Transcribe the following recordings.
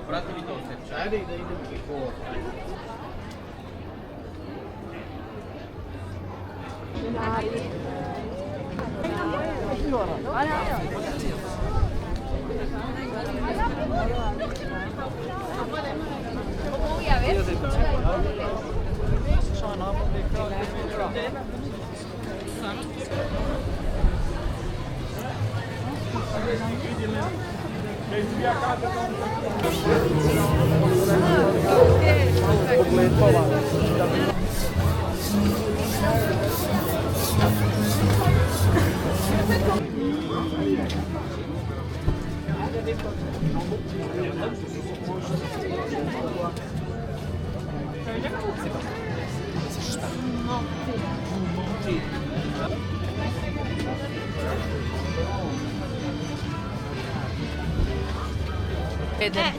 Pratimi to se čaj.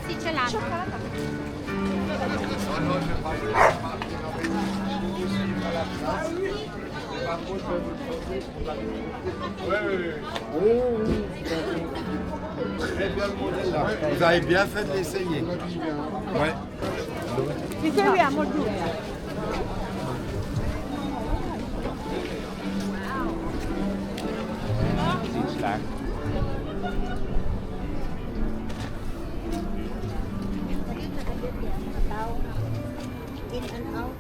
Sì, ce l'hanno. Vous avez bien fait de l'essayer. Ouais. Ti seguiamo giù. In and out.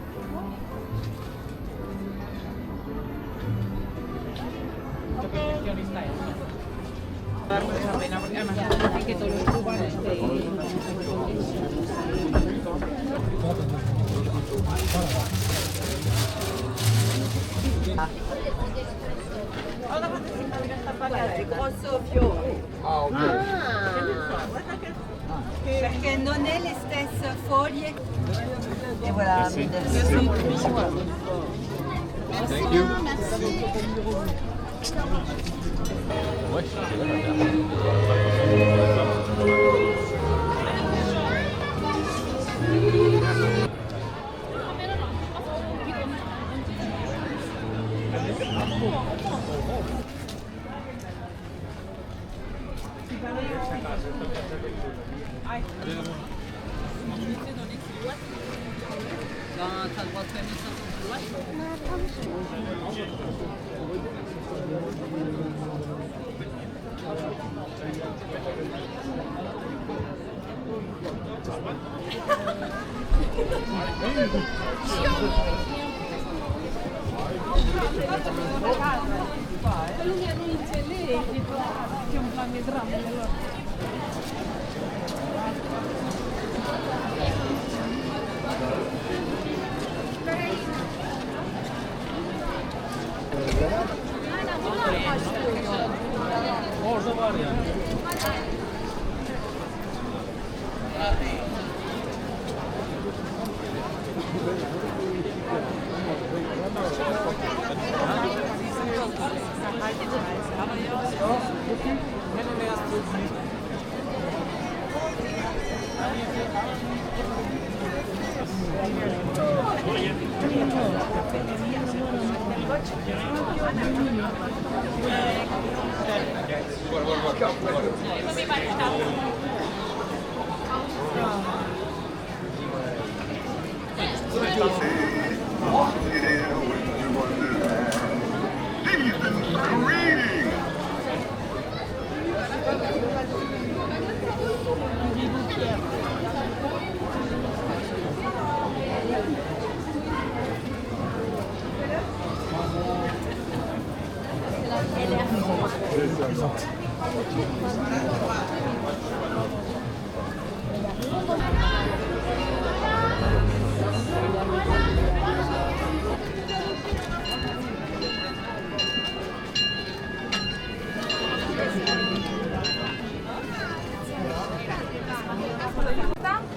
Grosso fiore. Ah, ok. Perché non è le stesse foglie. E voilà. Thank you. T'as le droit de faire 1500 Orada var yani.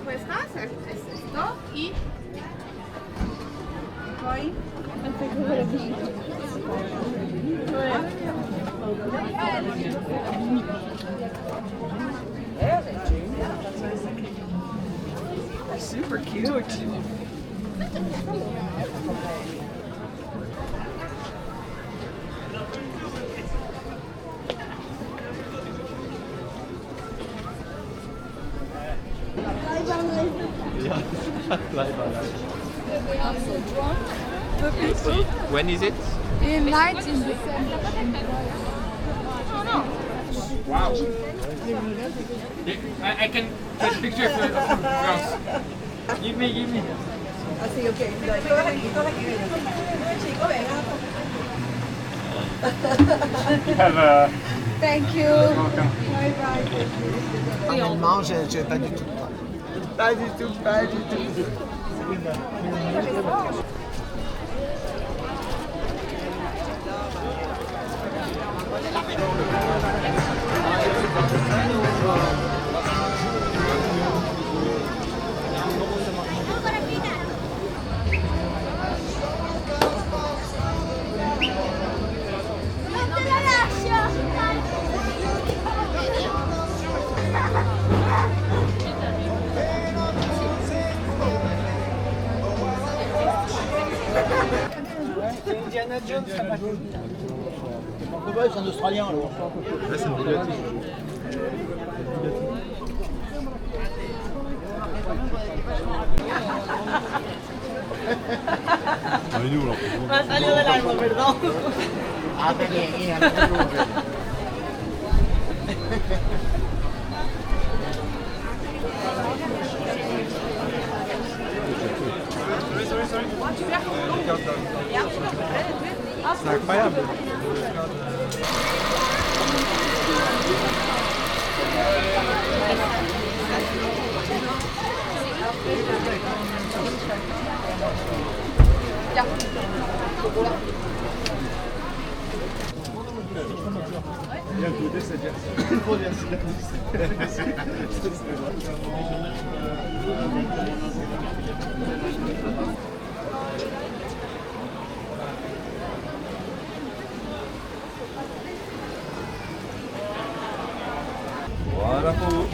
Questa è questo i poi Super cute. When is it? In 19 December. Wow. I can take a picture of the girls. Give me. Ah, sì, ok. Dai, ito lagi. Chico, Thank you. Bye bye. On mange, j'ai pas du tout. Pas du tout. C'est Indiana Jones, ça va. C'est un Australien alors. Là, c'est une bibliothèque. Va a salir del alma, perdón. C'est incroyable. Voilà pour vous.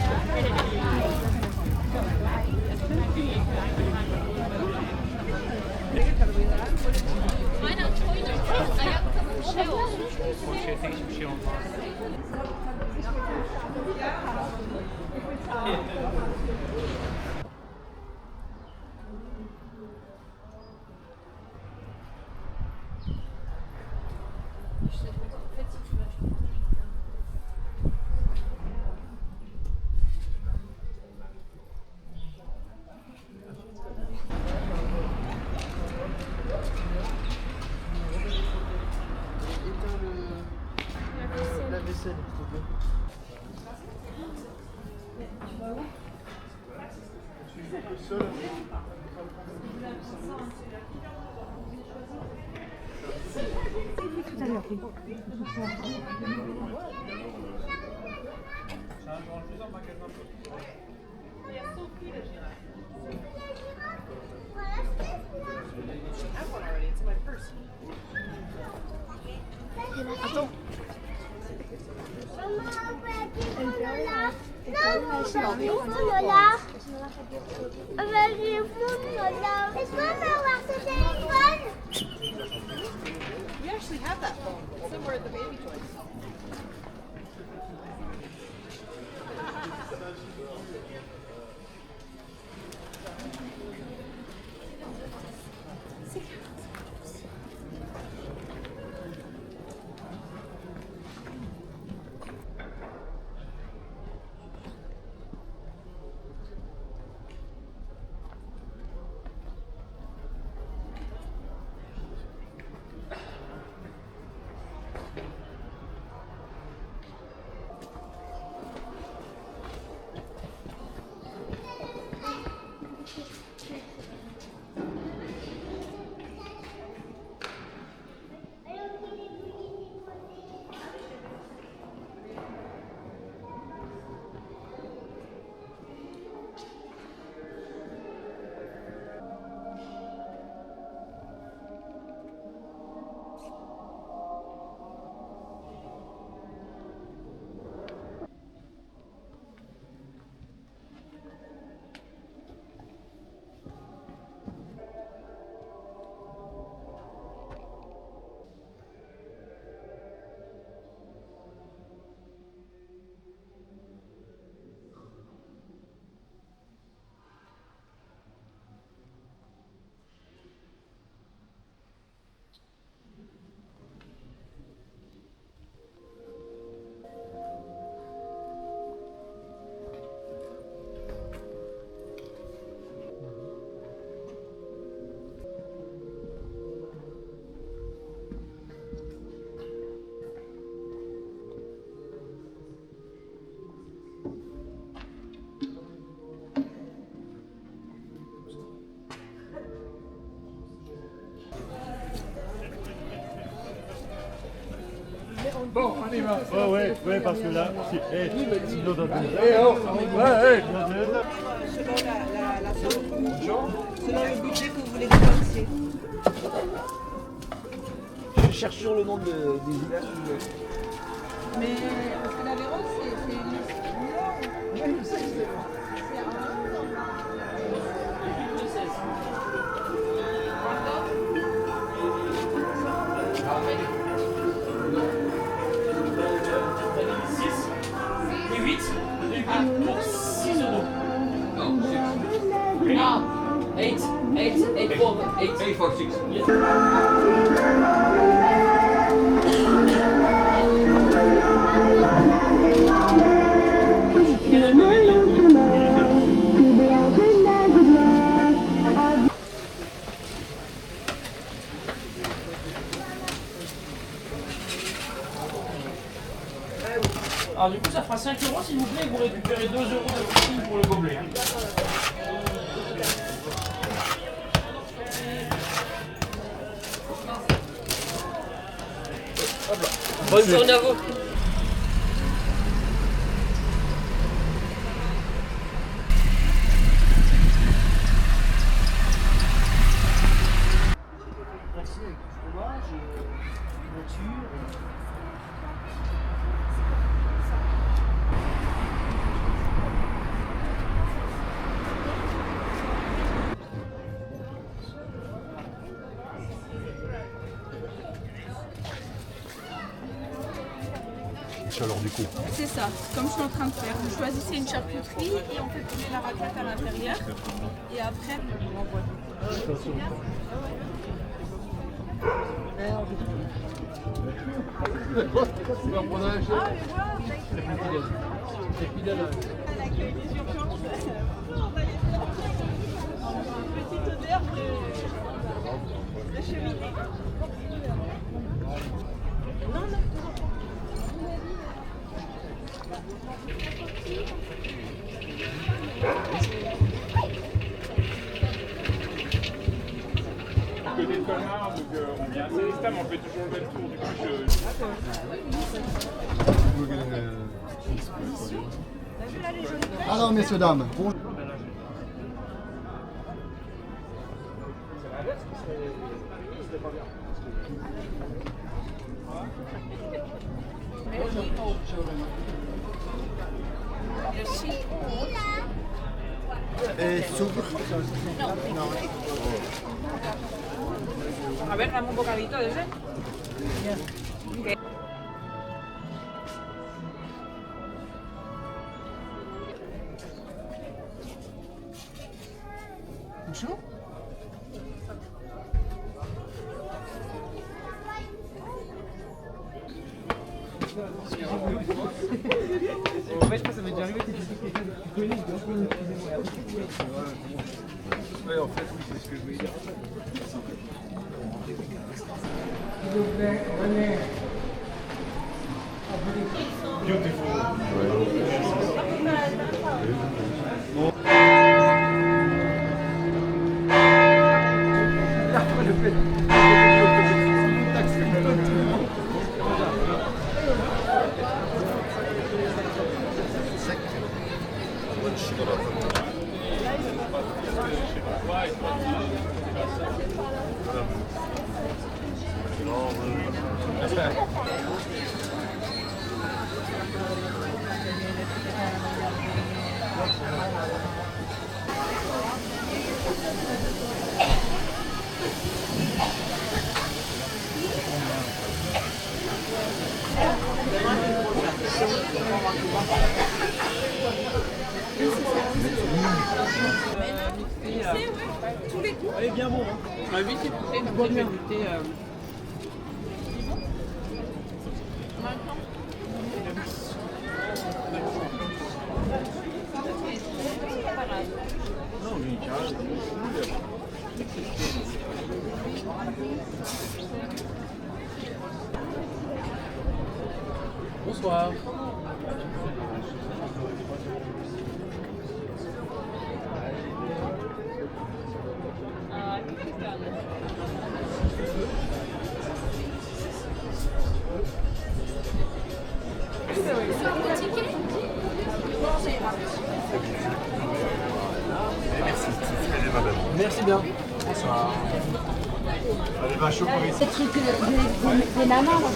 We actually have that phone. It's somewhere at the baby toys. Bon, on y va. Ouais, parce que là, si l'eau donne. Ouais. Selon la somme, selon le budget que vous voulez dépenser. Je cherche sur le nom des villages. Mais parce que l'Aveyron, c'est une liste. Oui, je sais que c'est. Et 8 pour 6 euros. Ah, 8 for 8. 8 for 6. Alors du coup ça fera 5 euros s'il vous plaît, vous récupérez 2 euros de prix pour le gobelet. Bonne journée à vous. Merci avec du fromage, nature. Alors du coup. C'est ça, comme je suis en train de faire. Vous choisissez une charcuterie et on fait tourner la raclette à l'intérieur. Et après, on l'envoie. L'accueil des urgences. Petite odeur de cheminée. Côté de Colmar, donc on vient à Saint-Estame, on fait toujours le même tour. Du coup, Alors messieurs, dames. Bon. Et sucre. A ver, dame un bocadito de ese. Bonjour. Ouais, je pense que ça m'est déjà arrivé, quelqu'un que tu connais, excusez-moi. Ouais, en fait, oui, c'est ce que je voulais dire. S'il vous plaît, venez. Tous les coups. Elle est bien bon, hein. À 8 s'il vous plaît, comme ça je vais goûter. Bonsoir. va choper. Ce truc des nanas, là.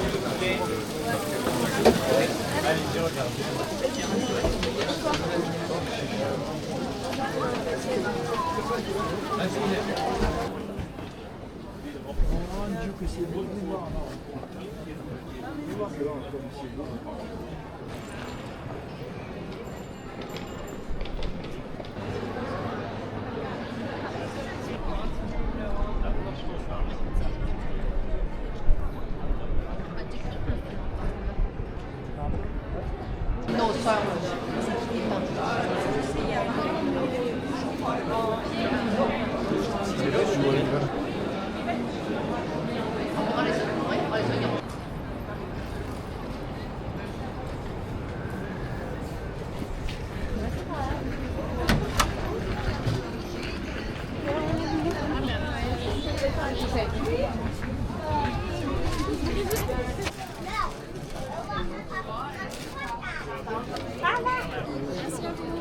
Non, ça,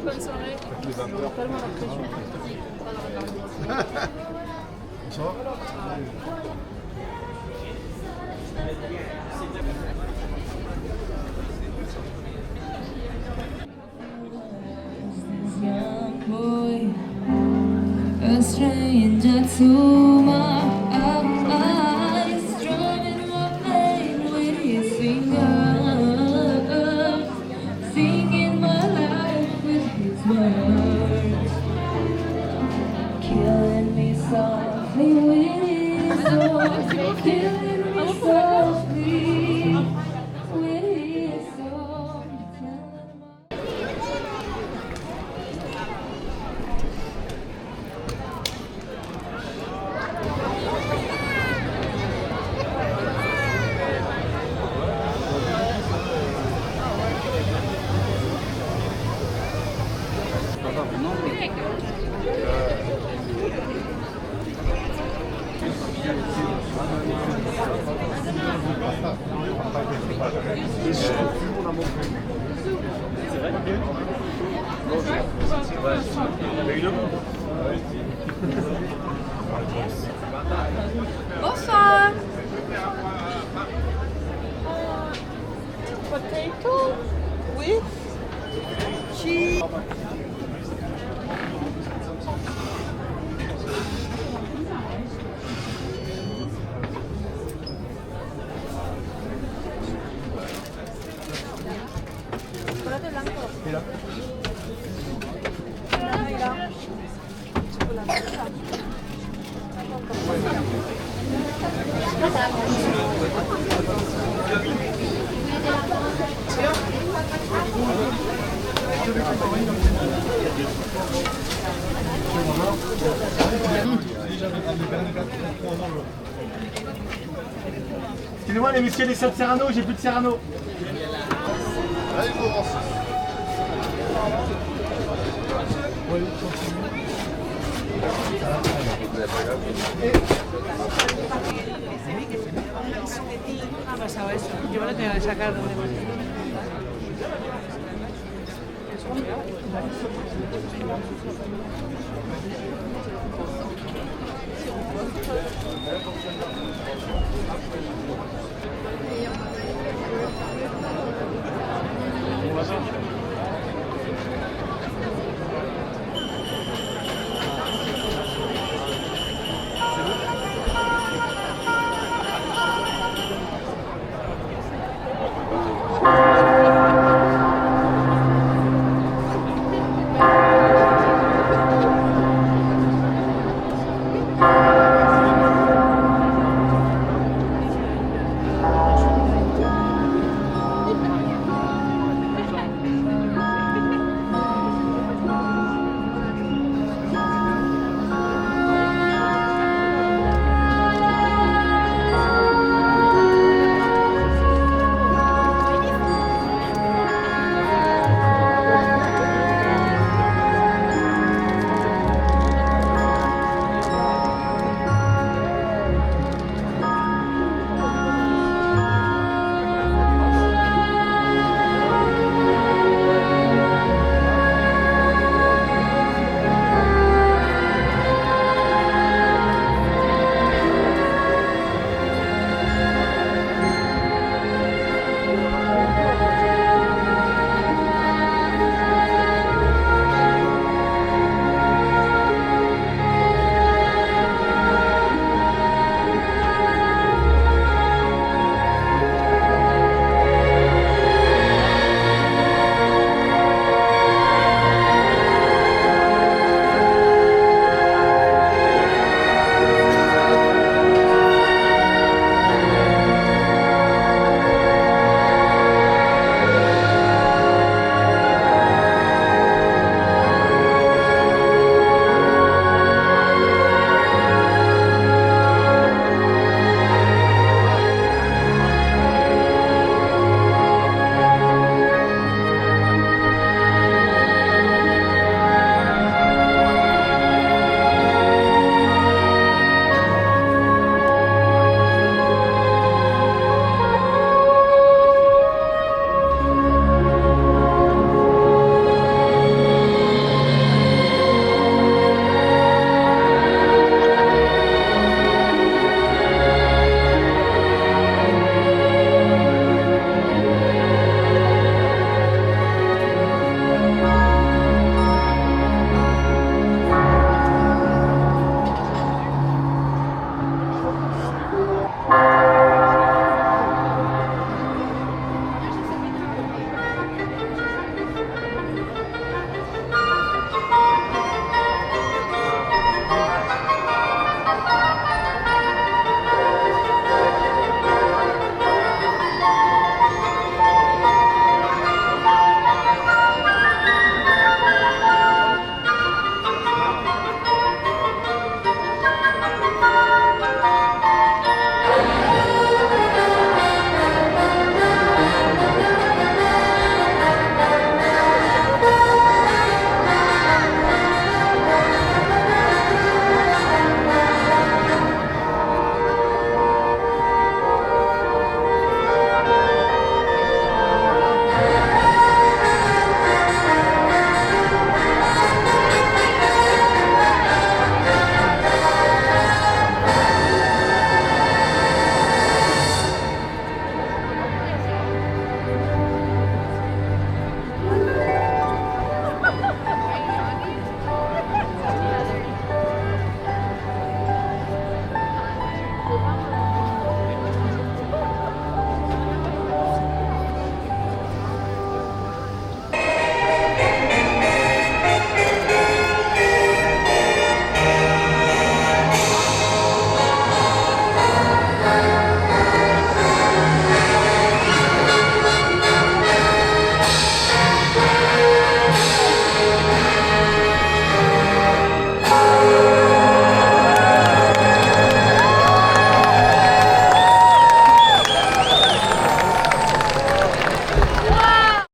Bonne soirée. Bonsoir. Young boy, a stranger to my eyes, driving my plane with his fingers, singing my life with his words, killing me softly with his song, killing me softly with his song. Bonsoir. Potato with cheese. Chocolate blanco. Excusez-moi les messieurs des 7 Serrano, j'ai plus de Serrano. Allez, Laurence. Ha pasado eso. Yo me lo tengo que sacar donde más.